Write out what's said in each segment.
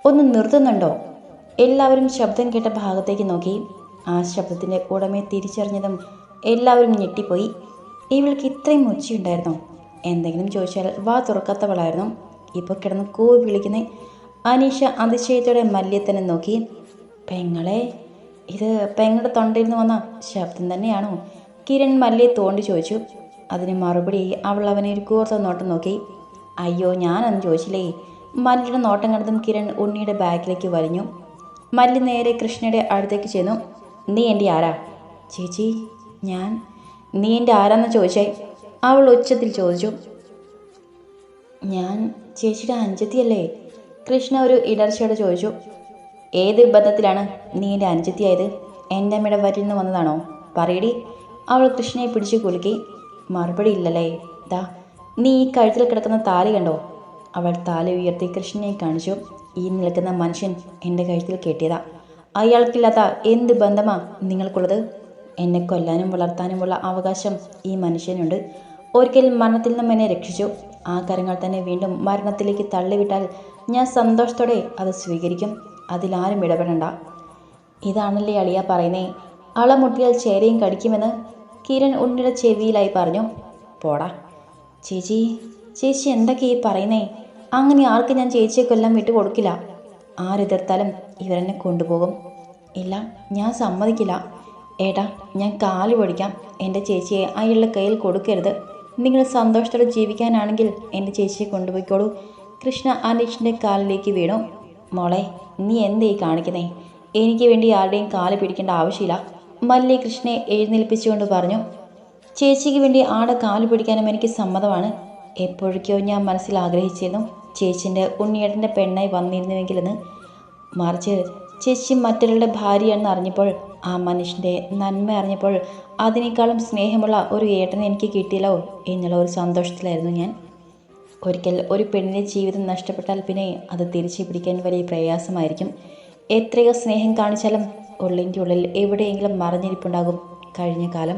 ഒന്ന് നിർത്തുന്നുണ്ടോ? എല്ലാവരും ശബ്ദം കേട്ട ഭാഗത്തേക്ക് നോക്കി. ആ ശബ്ദത്തിൻ്റെ ഉടമയെ തിരിച്ചറിഞ്ഞതും എല്ലാവരും ഞെട്ടിപ്പോയി. ഇവൾക്ക് ഇത്രയും ഉച്ചയുണ്ടായിരുന്നോ? എന്തെങ്കിലും ചോദിച്ചാൽ വാ തുറക്കാത്തവളായിരുന്നു. ഇപ്പോൾ കിടന്ന് കൂവി വിളിക്കുന്നേ. അനീഷ അതിശയത്തോടെ മല്ലിയെ തന്നെ നോക്കി. പെങ്ങളെ, ഇത് പെങ്ങളുടെ തൊണ്ടയിൽ നിന്ന് വന്ന ശബ്ദം തന്നെയാണോ? കിരൺ മല്ലിയെ തോണ്ടി ചോദിച്ചു. അതിന് മറുപടി അവൾ അവനെ ഒരു കൂർത്ത നോട്ടം നോക്കി. അയ്യോ, ഞാനൊന്നും ചോദിച്ചില്ലേ. മല്ലിയുടെ നോട്ടം കണ്ടതും കിരൺ ഉണ്ണിയുടെ ബാഗിലേക്ക് വലിഞ്ഞു. മല്ലി നേരെ കൃഷ്ണയുടെ അടുത്തേക്ക് ചെന്നു. നീ എൻ്റെ ആരാ? ചേച്ചി, ഞാൻ. നീ എൻ്റെ ആരാന്ന് ചോദിച്ചേ? അവൾ ഉച്ചത്തിൽ ചോദിച്ചു. ഞാൻ ചേച്ചിയുടെ അനുജത്തിയല്ലേ? കൃഷ്ണ ഒരു ഇടർച്ചയോടെ ചോദിച്ചു. ഏത് ബന്ധത്തിലാണ് നീ എൻ്റെ അനുജത്തിയായത്? എൻ്റെ അമ്മയുടെ വരിൽ നിന്ന് വന്നതാണോ? പറയടി. അവൾ കൃഷ്ണയെ പിടിച്ചു കുലുക്കി. മറുപടി ഇല്ലല്ലേ? ദാ, നീ ഈ കഴുത്തിൽ കിടക്കുന്ന താലി കണ്ടോ? അവൾ താലി ഉയർത്തി കൃഷ്ണനെ കാണിച്ചു. ഈ നിൽക്കുന്ന മനുഷ്യൻ എൻ്റെ കഴുത്തിൽ കെട്ടിയതാ. അയാൾക്കില്ലാത്ത എന്ത് ബന്ധമാ നിങ്ങൾക്കുള്ളത്? എന്നെ കൊല്ലാനും വളർത്താനുമുള്ള അവകാശം ഈ മനുഷ്യനുണ്ട്. ഒരിക്കൽ മരണത്തിൽ നിന്നും എന്നെ രക്ഷിച്ചു. ആ കരങ്ങൾ തന്നെ വീണ്ടും മരണത്തിലേക്ക് തള്ളിവിട്ടാൽ ഞാൻ സന്തോഷത്തോടെ അത് സ്വീകരിക്കും. അതിലാരും ഇടപെടണ്ട. ഇതാണല്ലേ അളിയ പറയുന്നേ, അളമുട്ടിയാൽ ചേരയും കടിക്കുമെന്ന്? കിരൺ ഉണ്ണിയുടെ ചെവിയിലായി പറഞ്ഞു. പോടാ. ചേച്ചി, ചേച്ചി എന്തൊക്കെയാ ഈ പറയുന്നേ? അങ്ങനെ ആർക്ക് ഞാൻ ചേച്ചിയെ കൊല്ലാൻ വിട്ടുകൊടുക്കില്ല. ആരെതിർത്താലും ഇവരെന്നെ കൊണ്ടുപോകും. ഇല്ല, ഞാൻ സമ്മതിക്കില്ല. ഏട്ടാ, ഞാൻ കാല് പൊടിക്കാം. എൻ്റെ ചേച്ചിയെ അയാളുടെ കയ്യിൽ കൊടുക്കരുത്. നിങ്ങൾ സന്തോഷത്തോടെ ജീവിക്കാനാണെങ്കിൽ എൻ്റെ ചേച്ചിയെ കൊണ്ടുപോയിക്കോളൂ. കൃഷ്ണ അനീഷിൻ്റെ കാലിലേക്ക് വീണു. മോളെ, നീ എന്തേ കാണിക്കുന്നേ? എനിക്ക് വേണ്ടി ആരുടെയും കാല് പിടിക്കേണ്ട ആവശ്യമില്ല. മല്ലി കൃഷ്ണയെ എഴുന്നേൽപ്പിച്ചുകൊണ്ട് പറഞ്ഞു. ചേച്ചിക്ക് വേണ്ടി ആടെ കാല് പിടിക്കാനും എനിക്ക് സമ്മതമാണ്. എപ്പോഴേക്കോ ഞാൻ മനസ്സിൽ ആഗ്രഹിച്ചിരുന്നു ചേച്ചിൻ്റെ ഉണ്ണിയേട്ടൻ്റെ പെണ്ണായി വന്നിരുന്നുവെങ്കിലെന്ന്. മറിച്ച് ചേച്ചി മറ്റൊരാളുടെ ഭാര്യയാണെന്ന് അറിഞ്ഞപ്പോൾ, ആ മനുഷ്യൻ്റെ നന്മ അറിഞ്ഞപ്പോൾ, അതിനേക്കാളും സ്നേഹമുള്ള ഒരു ഏട്ടനെ എനിക്ക് കിട്ടിയല്ലോ എന്നുള്ള ഒരു സന്തോഷത്തിലായിരുന്നു ഞാൻ. ഒരിക്കൽ ഒരു പെണ്ണിൻ്റെ ജീവിതം നഷ്ടപ്പെട്ടാൽ പിന്നെ അത് തിരിച്ചു പിടിക്കാൻ വലിയ പ്രയാസമായിരിക്കും. എത്രയോ സ്നേഹം കാണിച്ചാലും ഉള്ളിൻ്റെ ഉള്ളിൽ എവിടെയെങ്കിലും മറഞ്ഞിരിപ്പുണ്ടാകും കഴിഞ്ഞ കാലം.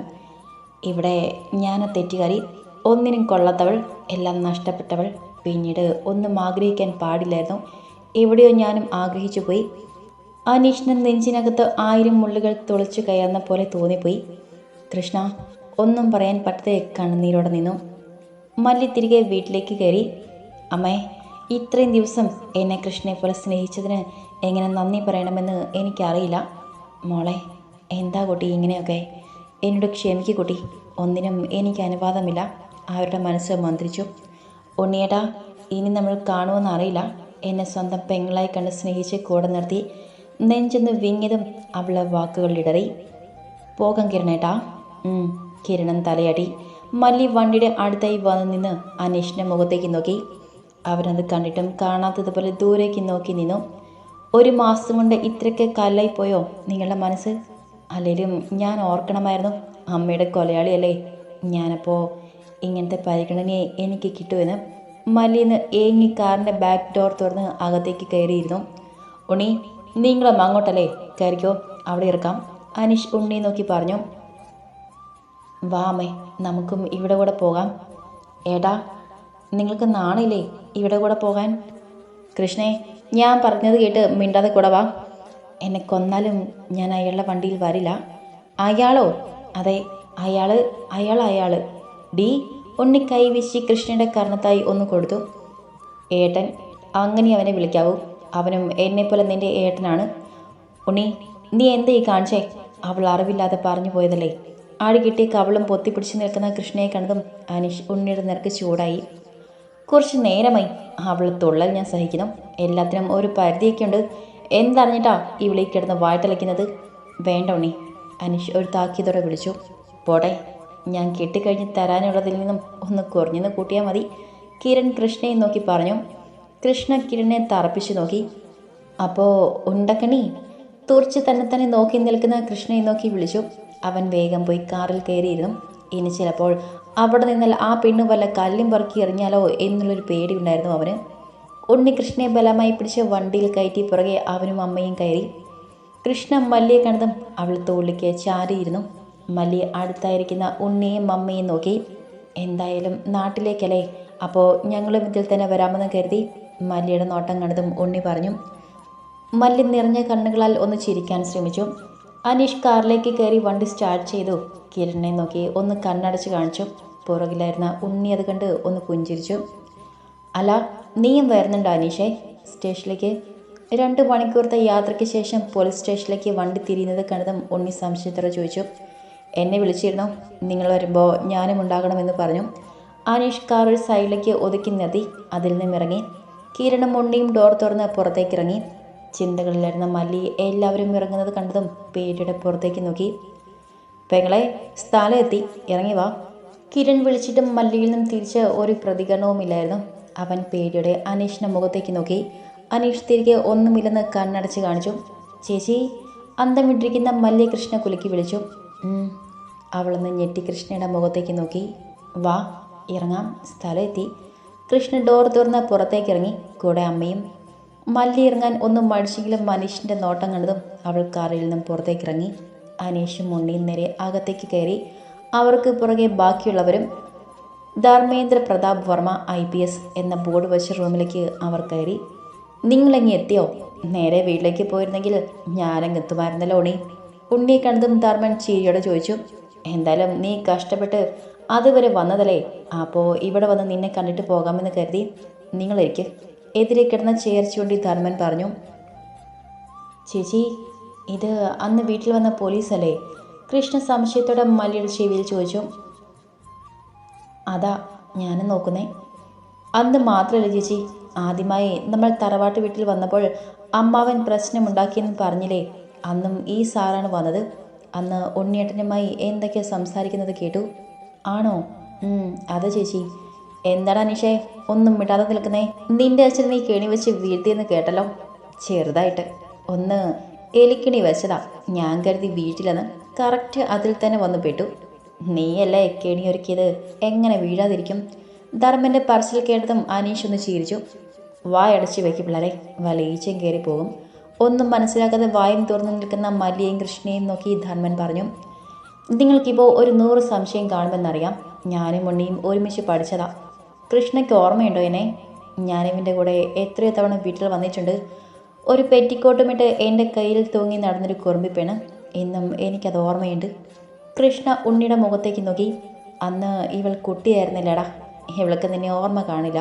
ഇവിടെ ഞാൻ തെറ്റുകാരി, ഒന്നിനും കൊള്ളാത്തവൾ, എല്ലാം നഷ്ടപ്പെട്ടവൾ. പിന്നീട് ഒന്നും ആഗ്രഹിക്കാൻ പാടില്ലായിരുന്നു. എവിടെയോ ഞാനും ആഗ്രഹിച്ചു പോയി. അനീഷിന് നെഞ്ചിനകത്ത് 1000 മുള്ളുകൾ തുളച്ചു കയറുന്ന പോലെ തോന്നിപ്പോയി. കൃഷ്ണ ഒന്നും പറയാൻ പറ്റാതെ കണ്ണുനീരോടെ നിന്നു. മല്ലി തിരികെ വീട്ടിലേക്ക് കയറി. അമ്മേ, ഇത്രയും ദിവസം എന്നെ കൃഷ്ണയെ പോലെ സ്നേഹിച്ചതിന് എങ്ങനെ നന്ദി പറയണമെന്ന് എനിക്കറിയില്ല. മോളെ, എന്താ കുട്ടി ഇങ്ങനെയൊക്കെ? എന്നോട് ക്ഷമിക്കൂ കുട്ടി. ഒന്നിനും എനിക്ക് അനുവാദമില്ല. അവരുടെ മനസ്സ് മന്ത്രിച്ചു. ഉണ്ണിയേട്ടാ, ഇനി നമ്മൾ കാണുമെന്ന് അറിയില്ല. എന്നെ സ്വന്തം പെങ്ങളായി കണ്ട് സ്നേഹിച്ച് കൂടെ നിർത്തി. നെഞ്ചെന്ന് വിങ്ങിയതും അവളെ വാക്കുകളിടറി. പോകാം കിരണേട്ടാ. കിരണൻ തലയാട്ടി. മല്ലി വണ്ടിയുടെ അടുത്തായി വന്നു നിന്ന് അനീഷിൻ്റെ മുഖത്തേക്ക് നോക്കി. അവനത് കണ്ടിട്ടും കാണാത്തതുപോലെ ദൂരേക്ക് നോക്കി നിന്നു. 1 മാസം കൊണ്ട് ഇത്രയ്ക്ക് കല്ലായി പോയോ നിങ്ങളുടെ മനസ്സ്? അല്ലെങ്കിലും ഞാൻ ഓർക്കണമായിരുന്നു, അമ്മയുടെ കൊലയാളിയല്ലേ ഞാനപ്പോൾ. ഇങ്ങനത്തെ പരിഗണനയെ എനിക്ക് കിട്ടുമെന്ന്. മല്ലിന്ന് ഏങ്ങി കാറിൻ്റെ ബാക്ക് ഡോർ തുറന്ന് അകത്തേക്ക് കയറിയിരുന്നു. ഉണ്ണി, നിങ്ങളും അങ്ങോട്ടല്ലേ? കയറിക്കോ, അവിടെ ഇറക്കാം. അനീഷ് ഉണ്ണി നോക്കി പറഞ്ഞു. വാ അമ്മേ, നമുക്കും ഇവിടെ കൂടെ പോകാം. ഏടാ, നിങ്ങൾക്ക് നാണില്ലേ ഇവിടെ കൂടെ പോകാൻ? കൃഷ്ണേ, ഞാൻ പറഞ്ഞത് കേട്ട് മിണ്ടാതെ കൂടെ വാ. എന്നെ കൊന്നാലും ഞാൻ അയാളുടെ വണ്ടിയിൽ വരില്ല. അയാളോ? അതെ, അയാൾ. ഡി. ഉണ്ണി കൈവീശി കൃഷ്ണയുടെ കർണത്തായി ഒന്ന് കൊടുത്തു. ഏട്ടൻ, അങ്ങനെ അവനെ വിളിക്കാവൂ. അവനും എന്നെപ്പോലെ നിൻ്റെ ഏട്ടനാണ്. ഉണ്ണി, നീ എന്തേ കാണിച്ചേ? അവൾ അറിവില്ലാതെ പറഞ്ഞു പോയതല്ലേ. ആടി കിട്ടിയ കവളും പൊത്തിപ്പിടിച്ച് നിൽക്കുന്ന കൃഷ്ണയെ കണ്ടതും അനീഷ് ഉണ്ണിയുടെ നിരക്ക് ചൂടായി. കുറച്ച് നേരമായി അവൾ തുള്ളൽ ഞാൻ സഹിക്കുന്നു. എല്ലാത്തിനും ഒരു പരിധിയൊക്കെ ഉണ്ട്. എന്തറിഞ്ഞിട്ടാ ഇവിടേക്ക് കിടന്ന് വായത്തലയ്ക്കുന്നത്? വേണ്ട ഉണ്ണി, അനീഷ് ഒരു താക്കീതോടെ വിളിച്ചു. പോട്ടെ, ഞാൻ കെട്ടിക്കഴിഞ്ഞ് തരാനുള്ളതിൽ നിന്നും ഒന്ന് കുറഞ്ഞെന്ന് കൂട്ടിയാൽ മതി. കിരൺ കൃഷ്ണയെ നോക്കി പറഞ്ഞു. കൃഷ്ണ കിരണിനെ തറപ്പിച്ചു നോക്കി. അപ്പോൾ ഉണ്ടക്കണി? തുറച്ച് തന്നെ നോക്കി നിൽക്കുന്ന കൃഷ്ണയെ നോക്കി വിളിച്ചു. അവൻ വേഗം പോയി കാറിൽ കയറിയിരുന്നു. ഇനി ചിലപ്പോൾ അവിടെ നിന്നാൽ ആ പെണ്ണ് വല്ല കല്ലും പറക്കി എറിഞ്ഞാലോ എന്നുള്ളൊരു പേടിയുണ്ടായിരുന്നു അവന്. ഉണ്ണി കൃഷ്ണയെ ബലമായി പിടിച്ച് വണ്ടിയിൽ കയറ്റി പുറകെ അവനും അമ്മയും കയറി. കൃഷ്ണ മല്ലിയെ കണ്ടതും അവൾ തോളിലേക്ക് ചാരിയിരുന്നു. മല്ലി അടുത്തായിരിക്കുന്ന ഉണ്ണിയെയും അമ്മയും നോക്കി. എന്തായാലും നാട്ടിലേക്കല്ലേ, അപ്പോൾ ഞങ്ങളും ഇതിൽ തന്നെ വരാമെന്ന് കരുതി. മല്ലിയുടെ നോട്ടം കണ്ടതും ഉണ്ണി പറഞ്ഞു. മല്ലി നിറഞ്ഞ കണ്ണുകളാൽ ഒന്ന് ചിരിക്കാൻ ശ്രമിച്ചു. അനീഷ് കാറിലേക്ക് കയറി വണ്ടി സ്റ്റാർട്ട് ചെയ്തു. കിരണിനെ നോക്കി ഒന്ന് കണ്ണടച്ച് കാണിച്ചു. പുറകിലായിരുന്ന ഉണ്ണി അത് കണ്ട് ഒന്ന് പുഞ്ചിരിച്ചു. അല്ല, നീയും വരുന്നുണ്ടോ അനീഷേ സ്റ്റേഷനിലേക്ക്? 2 മണിക്കൂറത്തെ യാത്രയ്ക്ക് ശേഷം പോലീസ് സ്റ്റേഷനിലേക്ക് വണ്ടി തിരിയുന്നത് കണ്ടതും ഉണ്ണി സംശയത്തോടെ ചോദിച്ചു. എന്നെ വിളിച്ചിരുന്നു, നിങ്ങൾ വരുമ്പോൾ ഞാനും ഉണ്ടാകണമെന്ന് പറഞ്ഞു. അനീഷ് കാർ ഒരു സൈഡിലേക്ക് ഒതുക്കി നിർത്തി അതിൽ നിന്നിറങ്ങി. കിരണും ഉണ്ണിയും ഡോർ തുറന്ന് പുറത്തേക്കിറങ്ങി. ചിന്തകളിലായിരുന്ന മല്ലി എല്ലാവരും ഇറങ്ങുന്നത് കണ്ടതും പേടിയുടെ പുറത്തേക്ക് നോക്കി. പെങ്ങളെ, സ്ഥലം എത്തി, ഇറങ്ങി വാ. കിരൺ വിളിച്ചിട്ടും മല്ലിയിൽ നിന്നും തിരിച്ച് ഒരു പ്രതികരണവുമില്ലായിരുന്നു. അവൻ പേടിയോടെ അനീഷിൻ്റെ മുഖത്തേക്ക് നോക്കി. അനീഷ് തിരികെ ഒന്നുമില്ലെന്ന് കണ്ണടച്ച് കാണിച്ചു. ചേച്ചി, അന്തം വിട്ടിരിക്കുന്ന മല്ലിയെ കൃഷ്ണ കുലുക്കി വിളിച്ചു. അവളൊന്ന് ഞെട്ടി കൃഷ്ണയുടെ മുഖത്തേക്ക് നോക്കി. വാ, ഇറങ്ങാം, സ്ഥലം എത്തി. കൃഷ്ണ ഡോർ തുറന്ന് പുറത്തേക്ക് ഇറങ്ങി, കൂടെ അമ്മയും. മല്ലി ഇറങ്ങാൻ ഒന്നും മടിച്ചെങ്കിലും അനീഷിൻ്റെ നോട്ടം കണ്ടതും അവൾ കാറിൽ നിന്നും പുറത്തേക്കിറങ്ങി. അനീഷും ഉണ്ണിയും നേരെ അകത്തേക്ക് കയറി. അവർക്ക് പുറകെ ബാക്കിയുള്ളവരും. ധർമ്മേന്ദ്ര പ്രതാപ് വർമ്മ IPS എന്ന ബോർഡ് വെച്ച റൂമിലേക്ക് അവർ കയറി. നിങ്ങളെങ്ങി എത്തിയോ? നേരെ വീട്ടിലേക്ക് പോയിരുന്നെങ്കിൽ ഞാനങ്ങ് എത്തുമായിരുന്നല്ലോ ഉണ്ണി. ഉണ്ണിയെ കണ്ടതും ധർമ്മൻ ചിരിയോടെ ചോദിച്ചു. എന്തായാലും നീ കഷ്ടപ്പെട്ട് അതുവരെ വന്നതല്ലേ, അപ്പോൾ ഇവിടെ വന്ന് നിന്നെ കണ്ടിട്ട് പോകാമെന്ന് കരുതി. നിങ്ങളിരിക്ക്. എതിരെ കിടന്ന ചെയർ ചൂണ്ടി ധർമ്മൻ പറഞ്ഞു. ചേച്ചി, ഇത് അന്ന് വീട്ടിൽ വന്ന പോലീസല്ലേ? കൃഷ്ണ സംശയത്തോടെ മല്ലിയുടെ ചെവിയിൽ ചോദിച്ചു. അതാ ഞാനും നോക്കുന്നേ. അന്ന് മാത്രമല്ല ചേച്ചി, ആദ്യമായി നമ്മൾ തറവാട്ട് വീട്ടിൽ വന്നപ്പോൾ അമ്മാവൻ പ്രശ്നമുണ്ടാക്കിയെന്ന് പറഞ്ഞില്ലേ, അന്നും ഈ സാറാണ് വന്നത്. അന്ന് ഉണ്ണിയേട്ടനുമായി എന്തൊക്കെയോ സംസാരിക്കുന്നത് കേട്ടു. ആണോ? അതെ ചേച്ചി. എന്താണ് അനീഷേ ഒന്നും മിണ്ടാതെ നിൽക്കുന്നേ? നിന്റെ അച്ഛൻ നീ കെണി വെച്ച് വീഴ്ത്തിയെന്ന് കേട്ടല്ലോ. ചെറുതായിട്ട് ഒന്ന് എലിക്കിണി വെച്ചതാ. ഞാൻ കരുതി വീട്ടിലെന്ന്. കറക്റ്റ് അതിൽ തന്നെ വന്നു പെട്ടു. നീയല്ലേ കെണിയൊരുക്കിയത്, എങ്ങനെ വീഴാതിരിക്കും? ധർമ്മൻ്റെ പറച്ചിൽ കേട്ടതും അനീഷ് ഒന്ന് ചിരിച്ചു. വായടച്ച് വെക്കും പിള്ളേരെ, വലയിച്ചും കയറി പോകും. ഒന്നും മനസ്സിലാക്കാതെ വായും തുറന്നു നിൽക്കുന്ന മല്ലിയെയും കൃഷ്ണയെയും നോക്കി ധർമ്മൻ പറഞ്ഞു. നിങ്ങൾക്കിപ്പോൾ ഒരു 100 സംശയം കാണുമെന്നറിയാം. ഞാനും ഉണ്ണിയും ഒരുമിച്ച് പഠിച്ചതാ. കൃഷ്ണയ്ക്ക് ഓർമ്മയുണ്ടോ എന്നെ? ഞാനിവൻ്റെ കൂടെ എത്രയോ തവണ വീട്ടിൽ വന്നിട്ടുണ്ട്. ഒരു പെറ്റിക്കോട്ടുമിട്ട് എൻ്റെ കയ്യിൽ തൂങ്ങി നടന്നൊരു കുറുമ്പിപ്പെണ്. ഇന്നും എനിക്കത് ഓർമ്മയുണ്ട്. കൃഷ്ണ ഉണ്ണിയുടെ മുഖത്തേക്ക് നോക്കി. അന്ന് ഇവൾ കുട്ടിയായിരുന്നില്ലടാ, ഇവൾക്ക് നിന്നെ ഓർമ്മ കാണില്ല.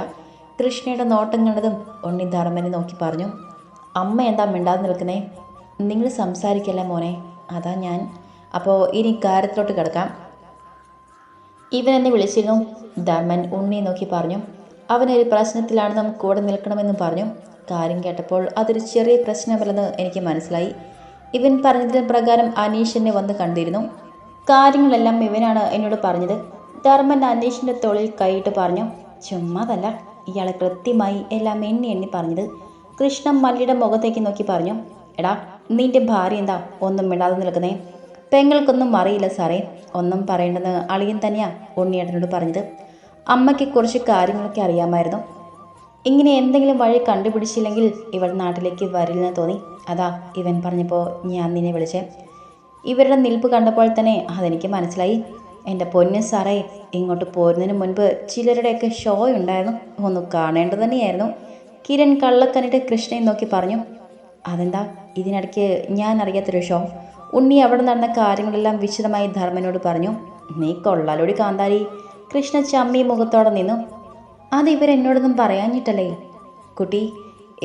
കൃഷ്ണയുടെ നോട്ടം കണ്ടതും ഉണ്ണി ധർമ്മനെ നോക്കി പറഞ്ഞു. അമ്മ എന്താ മിണ്ടാതെ നിൽക്കുന്നേ? നിങ്ങൾ സംസാരിക്കല്ലേ മോനെ, അതാ ഞാൻ. അപ്പോൾ ഇനി കാര്യത്തിലോട്ട് കിടക്കാം. ഇവൻ എന്നെ വിളിച്ചിരുന്നു, ധർമ്മൻ ഉണ്ണിയെ നോക്കി പറഞ്ഞു. അവനൊരു പ്രശ്നത്തിലാണെന്നും കൂടെ നിൽക്കണമെന്നും പറഞ്ഞു. കാര്യം കേട്ടപ്പോൾ അതൊരു ചെറിയ പ്രശ്നമല്ലെന്ന് എനിക്ക് മനസ്സിലായി. ഇവൻ പറഞ്ഞതിന് പ്രകാരം അനീഷ് എന്നെ വന്ന് കണ്ടിരുന്നു. കാര്യങ്ങളെല്ലാം ഇവനാണ് എന്നോട് പറഞ്ഞത്. ധർമ്മൻ അനീഷിൻ്റെ തോളിൽ കൈയിട്ട് പറഞ്ഞു. ചുമ്മാതല്ല, ഇയാളെ കൃത്യമായി എല്ലാം എണ്ണി എണ്ണി പറഞ്ഞത്. കൃഷ്ണ മല്ലിയുടെ മുഖത്തേക്ക് നോക്കി പറഞ്ഞു. എടാ, നിന്റെ ഭാര്യ എന്താ ഒന്നും മിണ്ടാതെ നിൽക്കുന്നേ? പെങ്ങൾക്കൊന്നും അറിയില്ല സാറേ, ഒന്നും പറയേണ്ടെന്ന് അളിയൻ തന്നെയാ ഉണ്ണിയേട്ടനോട് പറഞ്ഞത്. അമ്മയ്ക്ക് കുറച്ച് കാര്യങ്ങളൊക്കെ അറിയാമായിരുന്നു. ഇങ്ങനെ എന്തെങ്കിലും വഴി കണ്ടുപിടിച്ചില്ലെങ്കിൽ ഇവൾ നാട്ടിലേക്ക് വരില്ലെന്ന് തോന്നി. അതാ ഇവൻ പറഞ്ഞപ്പോൾ ഞാൻ നിന്നെ വിളിച്ചേ. ഇവരുടെ നിൽപ്പ് കണ്ടപ്പോൾ തന്നെ അതെനിക്ക് മനസ്സിലായി. എൻ്റെ പൊന്നു സാറേ, ഇങ്ങോട്ട് പോരുന്നതിന് മുൻപ് ചിലരുടെയൊക്കെ ഷോ ഉണ്ടായിരുന്നു, ഒന്ന് കാണേണ്ടത് തന്നെയായിരുന്നു. കിരൺ കള്ളക്കനിട്ട് കൃഷ്ണയെ നോക്കി പറഞ്ഞു. അതെന്താ ഇതിനിടയ്ക്ക് ഞാൻ അറിയാത്തൊരു ഷോ? ഉണ്ണി അവിടെ നടന്ന കാര്യങ്ങളെല്ലാം വിശദമായി ധർമ്മനോട് പറഞ്ഞു. നീ കൊള്ളാലോടി കാന്താരി. കൃഷ്ണ ചമ്മി മുഖത്തോടെ നിന്നു. അത് ഇവരെന്നോടൊന്നും പറയാഞ്ഞിട്ടല്ലേ കുട്ടി.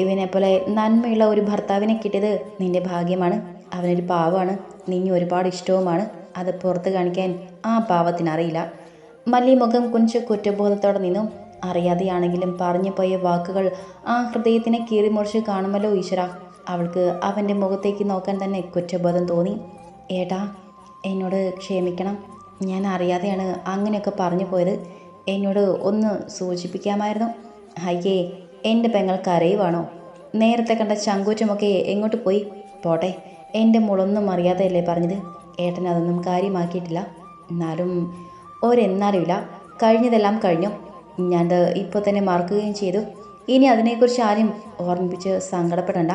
ഇവനെപ്പോലെ നന്മയുള്ള ഒരു ഭർത്താവിനെ കിട്ടിയത് നിന്റെ ഭാഗ്യമാണ്. അവനൊരു പാവമാണ്, നീ ഒരുപാട് ഇഷ്ടവുമാണ്. അത് പുറത്ത് കാണിക്കാൻ ആ പാവത്തിനറിയില്ല. മല്ലി മുഖം കുഞ്ച് കുറ്റബോധത്തോടെ നിന്നു. അറിയാതെയാണെങ്കിലും പറഞ്ഞു പോയ വാക്കുകൾ ആ ഹൃദയത്തിനെ കീറിമുറിച്ച് കാണുമല്ലോ ഈശ്വര. അവൾക്ക് അവൻ്റെ മുഖത്തേക്ക് നോക്കാൻ തന്നെ കുറ്റബോധം തോന്നി. ഏട്ടാ, എന്നോട് ക്ഷമിക്കണം. ഞാൻ അറിയാതെയാണ് അങ്ങനെയൊക്കെ പറഞ്ഞു പോയത്. എന്നോട് ഒന്ന് സൂചിപ്പിക്കാമായിരുന്നു. അയ്യേ, എൻ്റെ പെങ്ങൾ കരയുവാണോ? നേരത്തെ കണ്ട ചങ്കൂറ്റമൊക്കെ എങ്ങോട്ട് പോയി? പോട്ടെ, എൻ്റെ മോളൊന്നും അറിയാതെയല്ലേ പറഞ്ഞത്. ഏട്ടൻ അതൊന്നും കാര്യമാക്കിയിട്ടില്ല. എന്നാലും ഒരെന്നാലുമില്ല, കഴിഞ്ഞതെല്ലാം കഴിഞ്ഞു. ഞാനത് ഇപ്പോൾ തന്നെ മറക്കുകയും ചെയ്തു. ഇനി അതിനെക്കുറിച്ച് ആരും ഓർമ്മിപ്പിച്ച് സങ്കടപ്പെടണ്ട.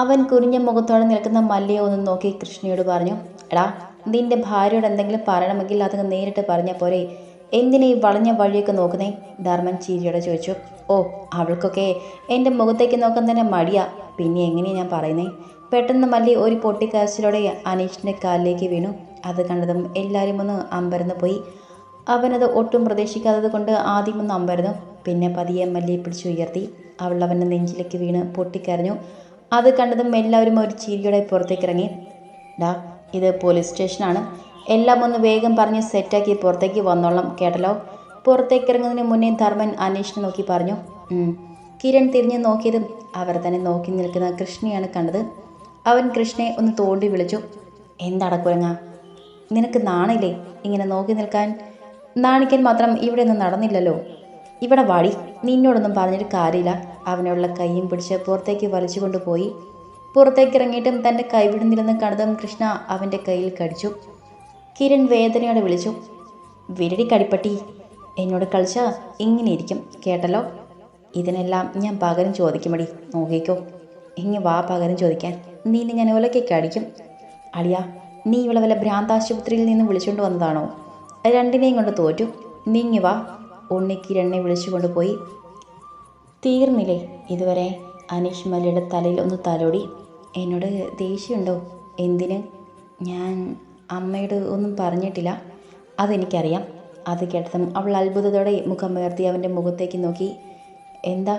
അവൻ കുനിഞ്ഞ മുഖത്തോടെ നിൽക്കുന്ന മല്ലിയെ ഒന്ന് നോക്കി കൃഷ്ണയോട് പറഞ്ഞു. എടാ, നിന്റെ ഭാര്യയോട് എന്തെങ്കിലും പറയണമെങ്കിൽ അത് നേരിട്ട് പറഞ്ഞ പോരെ. എന്തിനീ വളഞ്ഞ വഴിയൊക്കെ നോക്കുന്നേ? ധർമ്മൻ ചിരിയോടെ ചോദിച്ചു. ഓ, അവൾക്കൊക്കെ എൻ്റെ മുഖത്തേക്ക് നോക്കാൻ തന്നെ മടിയാ. പിന്നെ എങ്ങനെയാ ഞാൻ പറയുന്നേ? പെട്ടെന്ന് മല്ലി ഒരു പൊട്ടിക്കരച്ചിലോടെ അനീഷിൻ്റെ കാലിലേക്ക് വീണു. അത് കണ്ടതും എല്ലാവരും ഒന്ന് അമ്പരന്ന് പോയി. അവനത് ഒട്ടും പ്രതീക്ഷിക്കാത്തത് കൊണ്ട് ആദ്യം ഒന്ന് അമ്പരന്നു. പിന്നെ പതിയെ മല്ലിയെ പിടിച്ചുയർത്തി. അവൾ അവൻ്റെ നെഞ്ചിലേക്ക് വീണ് പൊട്ടിക്കരഞ്ഞു. അത് കണ്ടതും എല്ലാവരും ഒരു ചിരിയോടെ പുറത്തേക്കിറങ്ങി. ഡാ, ഇത് പോലീസ് സ്റ്റേഷനാണ്. എല്ലാം ഒന്ന് വേഗം പറഞ്ഞ് സെറ്റാക്കി പുറത്തേക്ക് വന്നോളാം, കേട്ടല്ലോ. പുറത്തേക്കിറങ്ങുന്നതിന് മുന്നേ ധർമ്മൻ അനീഷിനെ നോക്കി പറഞ്ഞു. കിരൺ തിരിഞ്ഞ് നോക്കിയതും അവർ തന്നെ നോക്കി നിൽക്കുന്ന കൃഷ്ണയാണ് കണ്ടത്. അവൻ കൃഷ്ണയെ ഒന്ന് തോണ്ടി വിളിച്ചു. എന്താടാ കുരങ്ങ, നിനക്ക് നാണില്ലേ ഇങ്ങനെ നോക്കി നിൽക്കാൻ? നാണിക്കാൻ മാത്രം ഇവിടെ ഒന്നും നടന്നില്ലല്ലോ. ഇവിടെ വാടി, നിന്നോടൊന്നും പറഞ്ഞിട്ട് കാര്യമില്ല. അവനുള്ള കൈയും പിടിച്ച് പുറത്തേക്ക് വലിച്ചു കൊണ്ടുപോയി. പുറത്തേക്ക് ഇറങ്ങിയിട്ടും തൻ്റെ കൈവിടുന്നില്ലെന്ന് കണ്ടതും കൃഷ്ണ അവൻ്റെ കയ്യിൽ കടിച്ചു. കിരൺ വേദനയോടെ വിളിച്ചു. വിരടി കടിപ്പട്ടി, എന്നോട് കളിച്ചാ ഇങ്ങനെ ഇരിക്കും, കേട്ടല്ലോ. ഇതിനെല്ലാം ഞാൻ പകരം ചോദിക്കുമടി, നോക്കിക്കോ. ഇങ്ങ് വാ പകരം ചോദിക്കാൻ. നീന്ന് ഞാൻ ഒലക്കൊക്കെ അടിക്കും. അളിയാ, നീ ഇവളെ വല്ല ഭ്രാന്താശുപത്രിയിൽ നിന്ന് വിളിച്ചുകൊണ്ട് വന്നതാണോ? രണ്ടിനെയും കൊണ്ട് തോറ്റു. നീങ്ങി വാ. ഉണ്ണി കിരണിനെ വിളിച്ചു കൊണ്ടുപോയി. തീർന്നില്ലേ ഇതുവരെ? അനീഷ് മല്ലിയുടെ തലയിൽ ഒന്ന് തലോടി. എന്നോട് ദേഷ്യമുണ്ടോ? എന്തിന്? ഞാൻ അമ്മയോട് ഒന്നും പറഞ്ഞിട്ടില്ല. അതെനിക്കറിയാം. അത് കേട്ടതും അവൾ അത്ഭുതത്തോടെ മുഖം ഉയർത്തി അവൻ്റെ മുഖത്തേക്ക് നോക്കി. എന്താ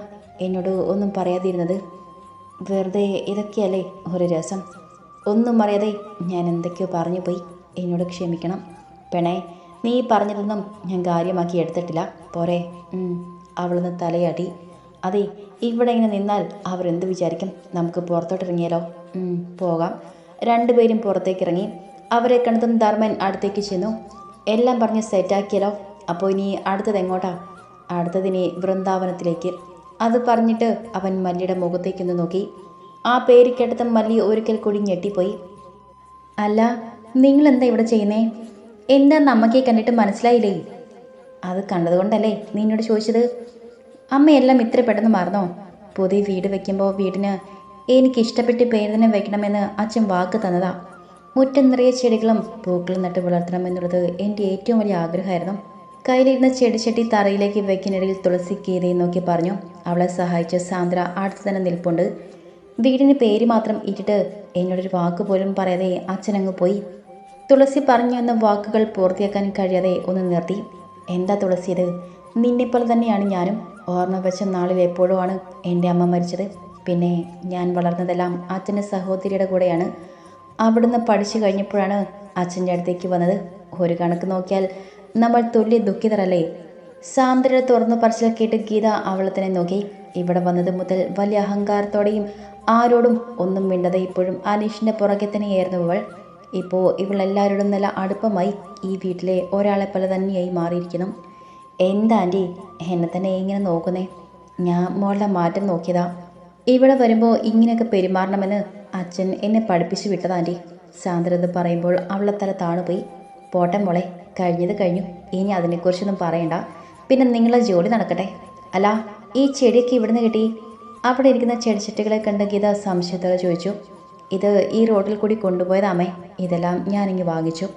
എന്നോട് ഒന്നും പറയാതിരുന്നത്? വെറുതെ ഇതൊക്കെയല്ലേ ഒരു രസം. ഒന്നും അറിയാതെ ഞാൻ എന്തൊക്കെയോ പറഞ്ഞു പോയി. എന്നോട് ക്ഷമിക്കണം പെണേ. നീ പറഞ്ഞതൊന്നും ഞാൻ കാര്യമാക്കി എടുത്തിട്ടില്ല, പോരെ? അവളൊന്ന് തലയാട്ടി. അതെ, ഇവിടെ ഇങ്ങനെ നിന്നാൽ അവരെന്ത് വിചാരിക്കും? നമുക്ക് പുറത്തോട്ടിറങ്ങിയാലോ? പോകാം. രണ്ടുപേരും പുറത്തേക്കിറങ്ങി. അവരെ കണ്ടതും ധർമ്മൻ അടുത്തേക്ക് ചെന്നു. എല്ലാം പറഞ്ഞ് സെറ്റാക്കിയാലോ? അപ്പോൾ ഇനി അടുത്തത് എങ്ങോട്ടാ? അടുത്തതിനി വൃന്ദാവനത്തിലേക്ക്. അത് പറഞ്ഞിട്ട് അവൻ മല്ലിയുടെ മുഖത്തേക്കൊന്ന് നോക്കി. ആ പേര് കേട്ടതും മല്ലി ഒരിക്കൽ കൂടി ഞെട്ടിപ്പോയി. അല്ല, നിങ്ങളെന്താ ഇവിടെ ചെയ്യുന്നേ? എന്താന്ന് അമ്മയ്ക്ക് കണ്ടിട്ട് മനസ്സിലായില്ലേ? അത് കണ്ടതുകൊണ്ടല്ലേ നിന്നോട് ചോദിച്ചത്. അമ്മയെല്ലാം ഇത്ര പെട്ടെന്ന് മറന്നോ? പുതിയ വീട് വെക്കുമ്പോൾ വീടിന് എനിക്കിഷ്ടപ്പെട്ട് പേര് തന്നെ വെക്കണമെന്ന് അച്ഛൻ വാക്ക് തന്നതാ. മുറ്റം നിറയെ ചെടികളും പൂക്കളും നട്ട് വളർത്തണമെന്നുള്ളത് എൻ്റെ ഏറ്റവും വലിയ ആഗ്രഹമായിരുന്നു. കയ്യിലിരുന്ന ചെടിച്ചട്ടി തറയിലേക്ക് വെക്കിനിടയിൽ തുളസി കീരയെ നോക്കി പറഞ്ഞു. അവളെ സഹായിച്ച സാന്ദ്ര അടുത്ത് തന്നെ നിൽപ്പുണ്ട്. വീടിന് പേര് മാത്രം ഇട്ടിട്ട് എന്നോടൊരു വാക്ക് പോലും പറയാതെ അച്ഛനങ്ങ് പോയി. തുളസി പറഞ്ഞു എന്ന വാക്കുകൾ പൂർത്തിയാക്കാൻ കഴിയാതെ ഒന്ന് നിർത്തി. എന്താ തുളസി ഇത്? നിന്നെപ്പോലെ തന്നെയാണ് ഞാനും. ഓർമ്മ വെച്ച നാളിൽ എപ്പോഴുമാണ് എൻ്റെ അമ്മ മരിച്ചത്. പിന്നെ ഞാൻ വളർന്നതെല്ലാം അച്ഛൻ്റെ സഹോദരിയുടെ കൂടെയാണ്. അവിടുന്ന് പഠിച്ചു കഴിഞ്ഞപ്പോഴാണ് അച്ഛൻ്റെ അടുത്തേക്ക് വന്നത്. ഒരു കണക്ക് നോക്കിയാൽ നമ്മൾ തുല്യ ദുഃഖിതരല്ലേ? സാന്ദ്രയുടെ തുറന്നു പറച്ചിൽ കേട്ട് ഗീത അവളെ തന്നെ നോക്കി. ഇവിടെ വന്നത് മുതൽ വലിയ അഹങ്കാരത്തോടെയും ആരോടും ഒന്നും മിണ്ടതെ ഇപ്പോഴും അനീഷിൻ്റെ പുറകെ തന്നെയായിരുന്നു ഇവൾ. ഇപ്പോൾ ഇവളെല്ലാവരോടും നല്ല അടുപ്പമായി. ഈ വീട്ടിലെ ഒരാളെ പോലെ തന്നെയായി മാറിയിരിക്കുന്നു. എന്താ ആൻറ്റി എന്നെ തന്നെ ഇങ്ങനെ നോക്കുന്നേ? ഞാൻ മോളുടെ മാറ്റം നോക്കിയതാ. ഇവിടെ വരുമ്പോൾ ഇങ്ങനെയൊക്കെ പെരുമാറണമെന്ന് അച്ഛൻ എന്നെ പഠിപ്പിച്ചു വിട്ടതാ ആൻറ്റി. സാന്ദ്രത പറയുമ്പോൾ അവളെ തല താണുപോയി. പോട്ടെ മോളെ, കഴിഞ്ഞത് കഴിഞ്ഞു. ഇനി അതിനെക്കുറിച്ചൊന്നും പറയണ്ട. പിന്നെ നിങ്ങളെ ജോലി നടക്കട്ടെ. അല്ല, ഈ ചെടിയൊക്കെ ഇവിടുന്ന് കിട്ടി? അവിടെ ഇരിക്കുന്ന ചെടിച്ചട്ടികളെ കണ്ട് ഗീത സംശയത്തോടെ ചോദിച്ചു. ഇത് ഈ റോഡിൽ കൂടി കൊണ്ടുപോയതാമേ. ഇതെല്ലാം ഞാനിങ്ങ് വാങ്ങിച്ചു.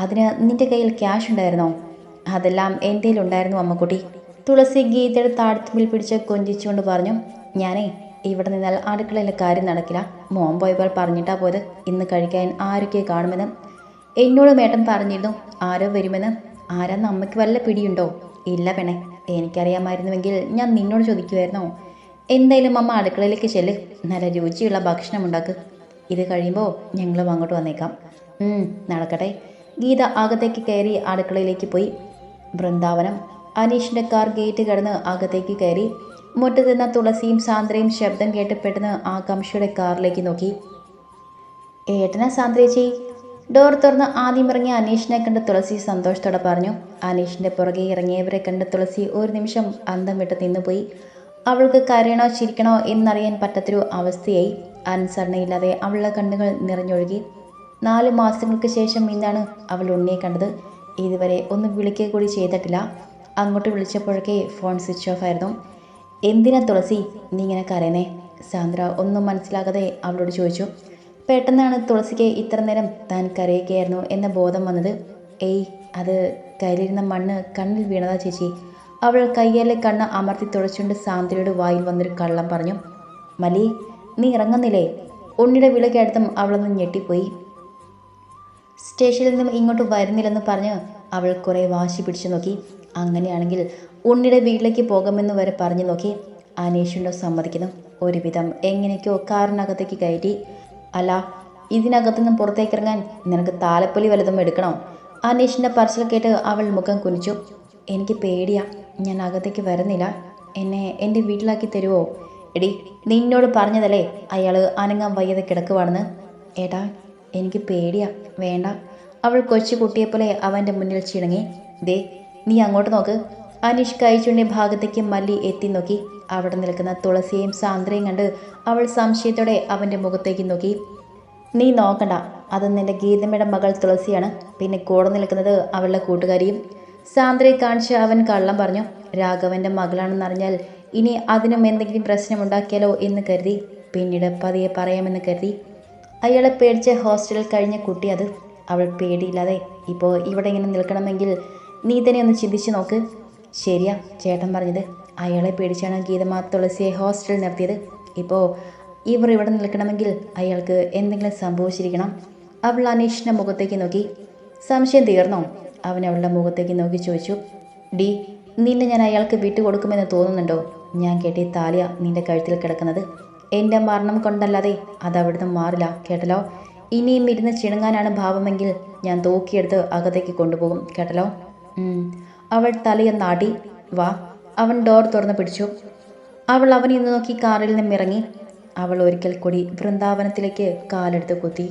അതിന് നിൻ്റെ കയ്യിൽ ക്യാഷ് ഉണ്ടായിരുന്നോ? അതെല്ലാം എൻ്റെ കയ്യിലുണ്ടായിരുന്നു അമ്മക്കുട്ടി. തുളസി ഗീതയുടെ താഴ്ത്തുമ്പിൽ പിടിച്ച് കൊഞ്ചിച്ചുകൊണ്ട് പറഞ്ഞു. ഞാനേ ഇവിടെ നിന്നാൽ അടുക്കളയിലെ കാര്യം നടക്കില്ല. മോൻ പോയപ്പോൾ പറഞ്ഞിട്ടാ പോയത് ഇന്ന് കഴിക്കാൻ ആരൊക്കെ കാണുമെന്ന്. എന്നോട് മേട്ടൻ പറഞ്ഞിരുന്നു ആരോ വരുമെന്ന്. ആരാന്ന് അമ്മയ്ക്ക് വല്ല പിടിയുണ്ടോ? ഇല്ല പെണെ, എനിക്കറിയാമായിരുന്നുവെങ്കിൽ ഞാൻ നിന്നോട് ചോദിക്കുമായിരുന്നോ? എന്തായാലും അമ്മ അടുക്കളയിലേക്ക് ചെല്ല്, നല്ല രുചിയുള്ള ഭക്ഷണം ഉണ്ടാക്ക്. ഇത് കഴിയുമ്പോൾ ഞങ്ങളും അങ്ങോട്ട് വന്നേക്കാം. നടക്കട്ടെ. ഗീത അകത്തേക്ക് കയറി അടുക്കളയിലേക്ക് പോയി. വൃന്ദാവനം. അനീഷിൻ്റെ കാർ ഗേറ്റ് കടന്ന് അകത്തേക്ക് കയറി. മുറ്റത്ത് നിന്ന തുളസിയും സാന്ദ്രയും ശബ്ദം കേട്ട് പെട്ടെന്ന് ആകാംക്ഷയുടെ കാറിലേക്ക് നോക്കി. ഏട്ടനാ സാന്ദ്രേച്ചി? ഡോർ തുറന്ന് ആദ്യം ഇറങ്ങിയ അനീഷിനെ കണ്ട് തുളസി സന്തോഷത്തോടെ പറഞ്ഞു. അനീഷിൻ്റെ പുറകെ ഇറങ്ങിയവരെ കണ്ട് തുളസി ഒരു നിമിഷം അന്തം വിട്ട് നിന്നുപോയി. അവൾക്ക് കരയണോ ചിരിക്കണോ എന്നറിയാൻ പറ്റാത്തൊരു അവസ്ഥയായി. അനുസരണയില്ലാതെ അവളുടെ കണ്ണുകൾ നിറഞ്ഞൊഴുകി. 4 മാസങ്ങൾക്ക് ശേഷം ഇന്നാണ് അവൾ ഉണ്ണിയെ കണ്ടത്. ഇതുവരെ ഒന്നും വിളിക്കുക കൂടി ചെയ്തിട്ടില്ല. അങ്ങോട്ട് വിളിച്ചപ്പോഴൊക്കെ ഫോൺ സ്വിച്ച് ഓഫ് ആയിരുന്നു. എന്തിനാ തുളസി നീ ഇങ്ങനെ കരയുന്നേ? സാന്ദ്ര ഒന്നും മനസ്സിലാകാതെ അവളോട് ചോദിച്ചു. പെട്ടെന്നാണ് തുളസിക്ക് ഇത്ര നേരം താൻ കരയുകയായിരുന്നു എന്ന ബോധം വന്നത്. അത് കയ്യിലിരുന്ന മണ്ണ് കണ്ണിൽ വീണതാ ചേച്ചി. അവൾ കയ്യാലെ കണ്ണ് അമർത്തി തുടച്ചുകൊണ്ട് സാന്ദ്രയുടെ വായിൽ വന്നൊരു കള്ളം പറഞ്ഞു. മലി, നീ ഇറങ്ങുന്നില്ലേ? ഉണ്ണിയുടെ വിളി കേട്ടതും അവളൊന്ന് ഞെട്ടിപ്പോയി. സ്റ്റേഷനിൽ നിന്നും ഇങ്ങോട്ട് വരുന്നില്ലെന്ന് പറഞ്ഞ് അവൾ കുറേ വാശി പിടിച്ചു നോക്കി. അങ്ങനെയാണെങ്കിൽ ഉണ്ണിയുടെ വീട്ടിലേക്ക് പോകാമെന്ന് വരെ പറഞ്ഞു നോക്കി. അനീഷുണ്ടോ സമ്മതിക്കുന്നു. ഒരുവിധം എങ്ങനെയൊക്കെയോ കാറിനകത്തേക്ക് കയറ്റി. അല്ല, ഇതിനകത്തുനിന്നും പുറത്തേക്കിറങ്ങാൻ നിനക്ക് താലപ്പൊലി വല്ലതും എടുക്കണോ? അനീഷിൻ്റെ പറച്ചിൽ കേട്ട് അവൾ മുഖം കുനിച്ചു. എനിക്ക് പേടിയാ, ഞാൻ അകത്തേക്ക് വരുന്നില്ല. എന്നെ എൻ്റെ വീട്ടിലാക്കി തരുമോ? എടി, നിന്നോട് പറഞ്ഞതല്ലേ അയാൾ അനങ്ങാൻ വയ്യാതെ കിടക്കുവാണെന്ന്. ഏട്ടാ, എനിക്ക് പേടിയാ, വേണ്ട. അവൾ കൊച്ചു കുട്ടിയെപ്പോലെ അവൻ്റെ മുന്നിൽ ചിണങ്ങി. ദേ, നീ അങ്ങോട്ട് നോക്ക്. അനീഷ് കഴിച്ചുണ്ടിയ ഭാഗത്തേക്ക് മല്ലി എത്തി നോക്കി. അവിടെ നിൽക്കുന്ന തുളസിയെയും സാന്ദ്രയും കണ്ട് അവൾ സംശയത്തോടെ അവൻ്റെ മുഖത്തേക്ക് നോക്കി. നീ നോക്കണ്ട, അത് നിന്റെ ഗീതമ്മയുടെ മകൾ തുളസിയാണ്. പിന്നെ കൂടെ നിൽക്കുന്നത് അവളുടെ കൂട്ടുകാരിയും. സാന്ദ്രയെ കാണിച്ച് അവൻ കള്ളം പറഞ്ഞു. രാഘവൻ്റെ മകളാണെന്നറിഞ്ഞാൽ ഇനി അതിനും എന്തെങ്കിലും പ്രശ്നമുണ്ടാക്കിയാലോ എന്ന് കരുതി. പിന്നീട് പതിയെ പറയാമെന്ന് കരുതി. അയാളെ പേടിച്ച് ഹോസ്റ്റലിൽ കഴിഞ്ഞ കുട്ടി അത്. അവൾ പേടിയില്ലാതെ ഇപ്പോൾ ഇവിടെ ഇങ്ങനെ നിൽക്കണമെങ്കിൽ നീ തന്നെ ഒന്ന് ചിന്തിച്ച് നോക്ക്. ശരിയാ ചേട്ടൻ പറഞ്ഞത്. അയാളെ പേടിച്ചാണ് ഗീതമ്മ തുളസിയെ ഹോസ്റ്റലിൽ നിർത്തിയത്. ഇപ്പോൾ ഇവർ ഇവിടെ നിൽക്കണമെങ്കിൽ അയാൾക്ക് എന്തെങ്കിലും സംഭവിച്ചിരിക്കണം. അവൾ അനീഷിൻ്റെ മുഖത്തേക്ക് നോക്കി. സംശയം തീർന്നോ? അവൻ അവളുടെ മുഖത്തേക്ക് നോക്കി ചോദിച്ചു. ഡി, നിന്നെ ഞാൻ അയാൾക്ക് വിട്ടുകൊടുക്കുമെന്ന് തോന്നുന്നുണ്ടോ? ഞാൻ കെട്ടിയ താലിയ നിന്റെ കഴുത്തിൽ കിടക്കുന്നത്. എൻ്റെ മരണം കൊണ്ടല്ലാതെ അത് അവിടുന്ന് മാറില്ല, കേട്ടല്ലോ. ഇനിയും ഇരുന്ന് ചിണുങ്ങാനാണ് ഭാവമെങ്കിൽ ഞാൻ തൂക്കിയെടുത്ത് അകത്തേക്ക് കൊണ്ടുപോകും, കേട്ടല്ലോ. അവൾ തലയൊന്നാടി. വാ. അവൻ ഡോർ തുറന്ന് പിടിച്ചു. അവൾ അവനെ നോക്കി കാറിൽ നിന്നും ഇറങ്ങി. അവൾ ഒരിക്കൽ കൂടി വൃന്ദാവനത്തിലേക്ക് കാലെടുത്ത് കുത്തി.